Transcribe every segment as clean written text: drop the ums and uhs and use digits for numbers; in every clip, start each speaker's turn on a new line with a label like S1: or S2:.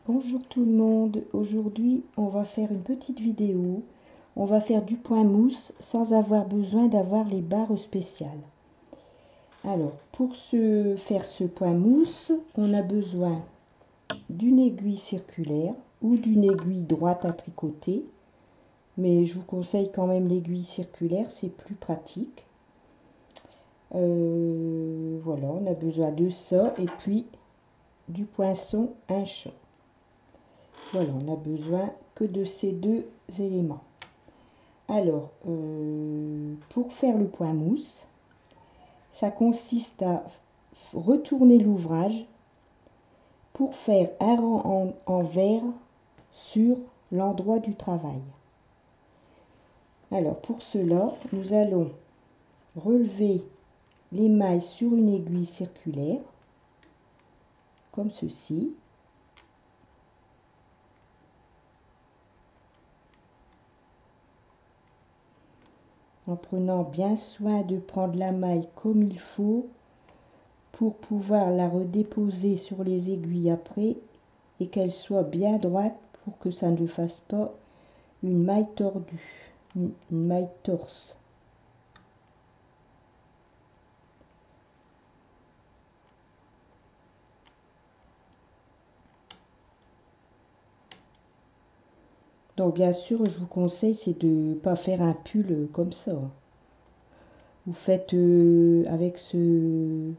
S1: Bonjour tout le monde, aujourd'hui on va faire une petite vidéo. On va faire du point mousse sans avoir besoin d'avoir les barres spéciales. Alors pour faire ce point mousse, on a besoin d'une aiguille circulaire ou d'une aiguille droite à tricoter. Mais je vous conseille quand même l'aiguille circulaire, c'est plus pratique. Voilà, on a besoin de ça et puis du poinçon hinchant. Voilà, on n'a besoin que de ces deux éléments. Alors, pour faire le point mousse, ça consiste à retourner l'ouvrage pour faire un rang en vert sur l'endroit du travail. Alors, pour cela, nous allons relever les mailles sur une aiguille circulaire, comme ceci. En prenant bien soin de prendre la maille comme il faut pour pouvoir la redéposer sur les aiguilles après et qu'elle soit bien droite pour que ça ne fasse pas une maille tordue, une maille torse. Donc bien sûr, je vous conseille, c'est de ne pas faire un pull comme ça. Vous faites avec ce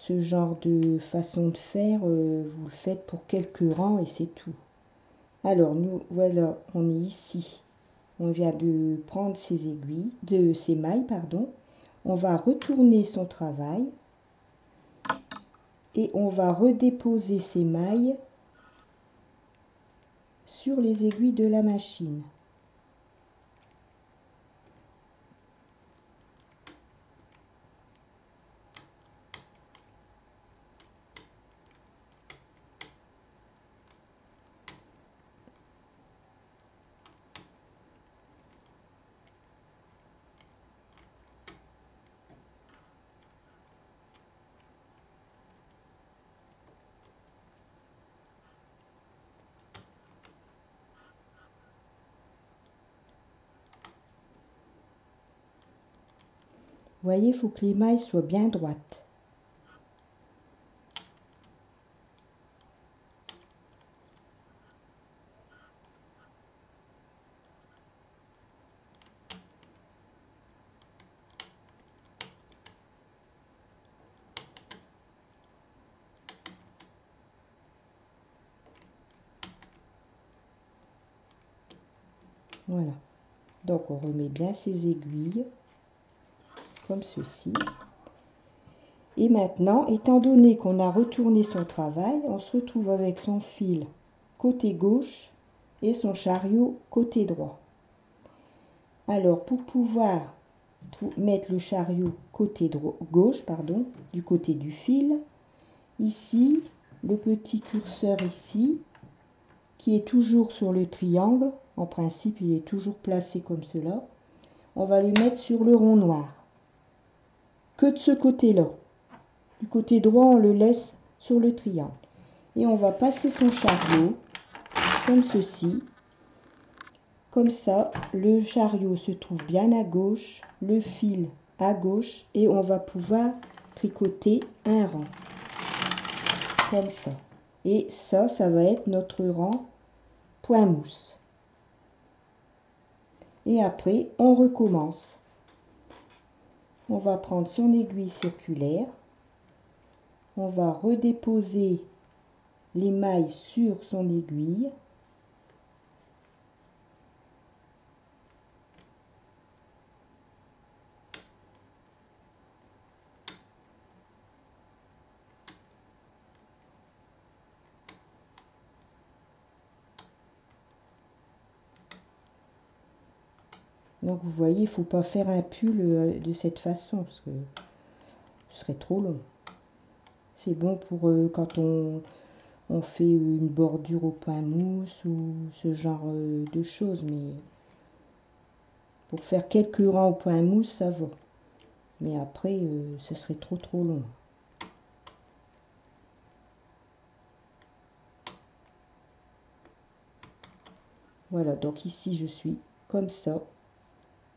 S1: genre de façon de faire, vous le faites pour quelques rangs et c'est tout. Alors nous voilà, on est ici. On vient de prendre ces aiguilles, ces mailles, pardon. On va retourner son travail et on va redéposer ces mailles sur les aiguilles de la machine. Vous voyez, il faut que les mailles soient bien droites. Voilà. Donc on remet bien ces aiguilles, comme ceci. Et maintenant, étant donné qu'on a retourné son travail, on se retrouve avec son fil côté gauche et son chariot côté droit. Alors pour pouvoir mettre le chariot côté gauche, pardon, du côté du fil, ici, le petit curseur ici, qui est toujours sur le triangle, en principe il est toujours placé comme cela, on va le mettre sur le rond noir. Que de ce côté-là. Du côté droit, on le laisse sur le triangle. Et on va passer son chariot, comme ceci. Comme ça, le chariot se trouve bien à gauche, le fil à gauche, et on va pouvoir tricoter un rang. Comme ça. Et ça, ça va être notre rang point mousse. Et après, on recommence. On va prendre son aiguille circulaire. On va redéposer les mailles sur son aiguille. Donc vous voyez, il ne faut pas faire un pull de cette façon parce que ce serait trop long. C'est bon pour quand on fait une bordure au point mousse ou ce genre de choses, mais pour faire quelques rangs au point mousse, ça va. Mais après, ce serait trop long. Voilà, donc ici je suis comme ça.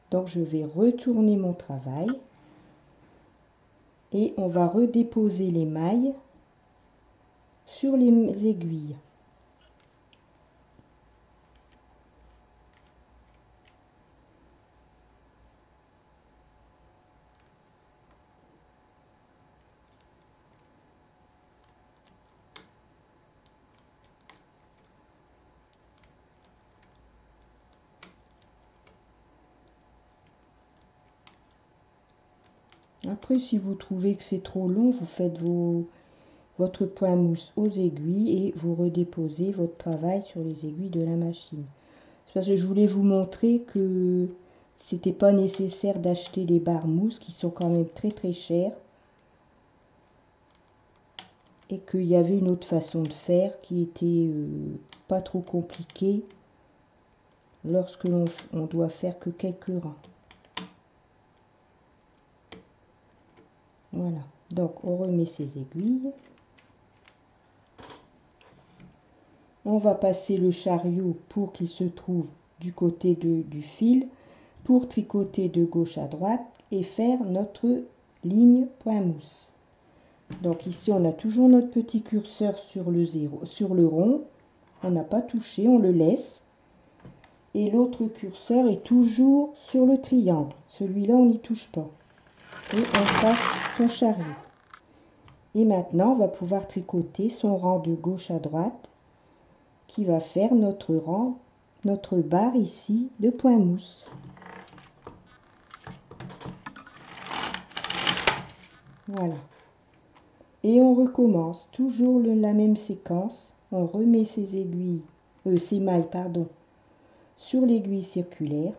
S1: Donc je vais retourner mon travail et on va redéposer les mailles sur les aiguilles. Après, si vous trouvez que c'est trop long, vous faites votre point mousse aux aiguilles et vous redéposez votre travail sur les aiguilles de la machine. C'est parce que je voulais vous montrer que c'était pas nécessaire d'acheter les barres mousse qui sont quand même très très chères et qu'il y avait une autre façon de faire qui était pas trop compliquée lorsque on doit faire que quelques rangs. Voilà, donc on remet ses aiguilles. On va passer le chariot pour qu'il se trouve du côté du fil pour tricoter de gauche à droite et faire notre ligne point mousse. Donc ici on a toujours notre petit curseur sur le rond, on n'a pas touché, on le laisse. Et l'autre curseur est toujours sur le triangle, celui-là on n'y touche pas. Et on passe son chariot. Et maintenant on va pouvoir tricoter son rang de gauche à droite qui va faire notre rang, notre barre ici de point mousse. Voilà. Et on recommence toujours la même séquence. On remet ses aiguilles, ses mailles, pardon, sur l'aiguille circulaire.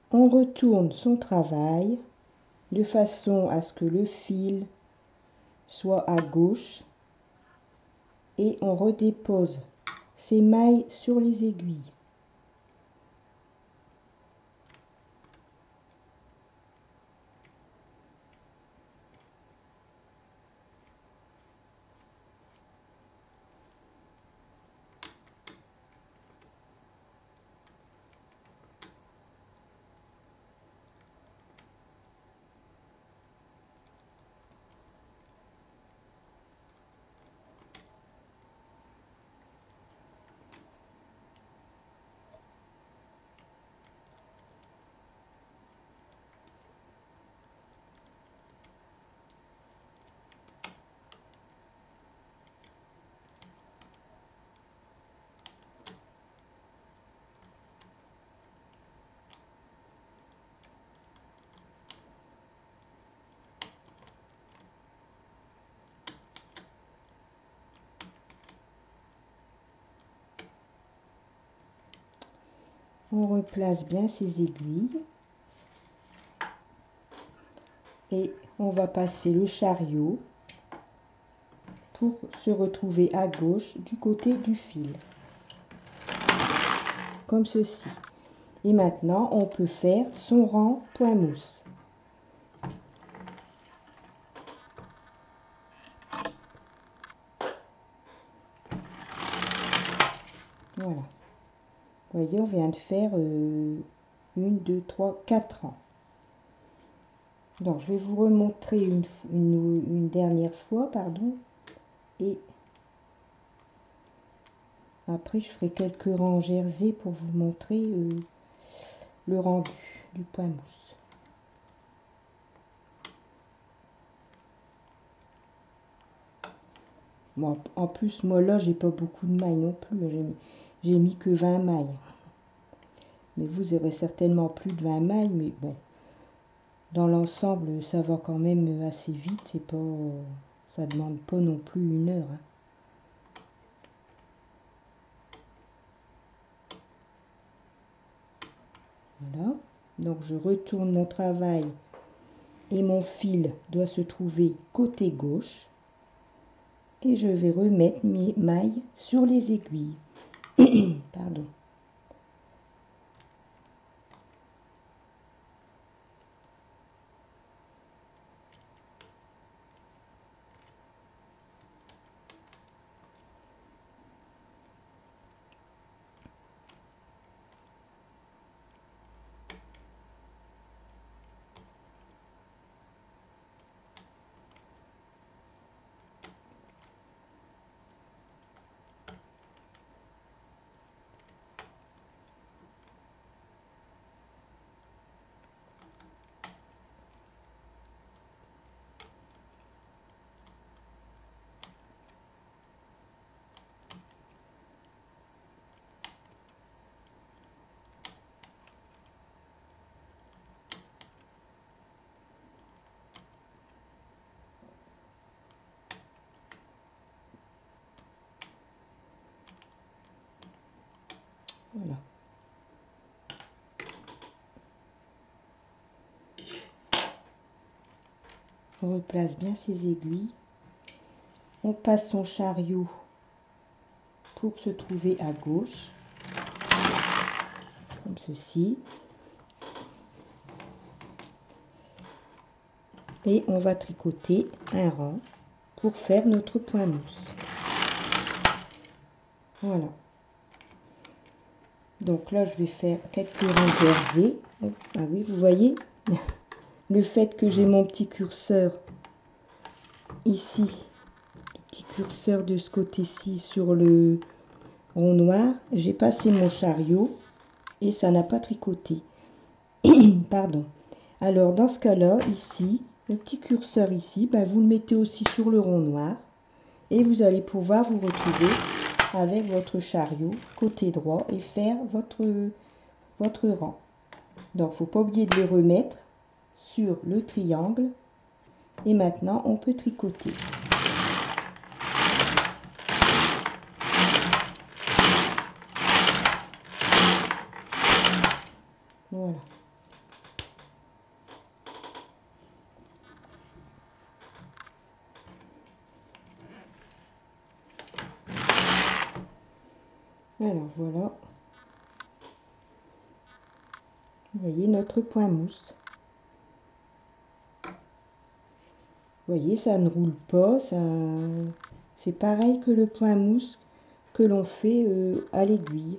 S1: On retourne son travail de façon à ce que le fil soit à gauche et on redépose ses mailles sur les aiguilles. On replace bien ses aiguilles et on va passer le chariot pour se retrouver à gauche du côté du fil, comme ceci. Et maintenant, on peut faire son rang point mousse. Voilà. Vous voyez, on vient de faire 1, 2, 3, 4 rangs. Donc, je vais vous remontrer une dernière fois, pardon. Et après, je ferai quelques rangs jersey pour vous montrer le rendu du point mousse. Bon, en plus, moi là, j'ai pas beaucoup de mailles non plus. J'ai mis que 20 mailles. Mais vous aurez certainement plus de 20 mailles, mais bon. Dans l'ensemble, ça va quand même assez vite. Ça demande pas non plus 1 heure. Hein. Voilà. Donc je retourne mon travail et mon fil doit se trouver côté gauche. Et je vais remettre mes mailles sur les aiguilles. Pardon. Voilà. On replace bien ses aiguilles. On passe son chariot pour se trouver à gauche, comme ceci. Et on va tricoter un rang pour faire notre point mousse. Voilà. Donc là, je vais faire quelques rangs versés. Ah oui, vous voyez, le fait que j'ai mon petit curseur ici, le petit curseur de ce côté-ci sur le rond noir, j'ai passé mon chariot et ça n'a pas tricoté. Pardon. Alors, dans ce cas-là, ici, le petit curseur ici, ben, vous le mettez aussi sur le rond noir et vous allez pouvoir vous retrouver avec votre chariot côté droit et faire votre rang. Donc, il ne faut pas oublier de les remettre sur le triangle. Et maintenant, on peut tricoter. Voilà. Alors, voilà. Vous voyez notre point mousse. Vous voyez, ça ne roule pas. C'est pareil que le point mousse que l'on fait à l'aiguille.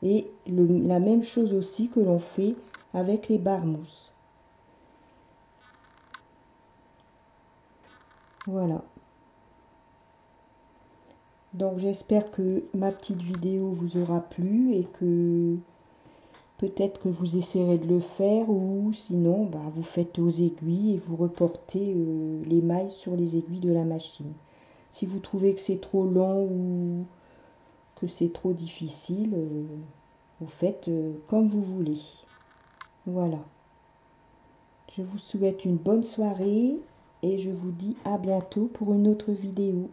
S1: Et la même chose aussi que l'on fait avec les barres mousse. Voilà. Donc j'espère que ma petite vidéo vous aura plu et que peut-être que vous essaierez de le faire ou sinon bah, vous faites aux aiguilles et vous reportez les mailles sur les aiguilles de la machine. Si vous trouvez que c'est trop long ou que c'est trop difficile, vous faites comme vous voulez. Voilà. Je vous souhaite une bonne soirée et je vous dis à bientôt pour une autre vidéo.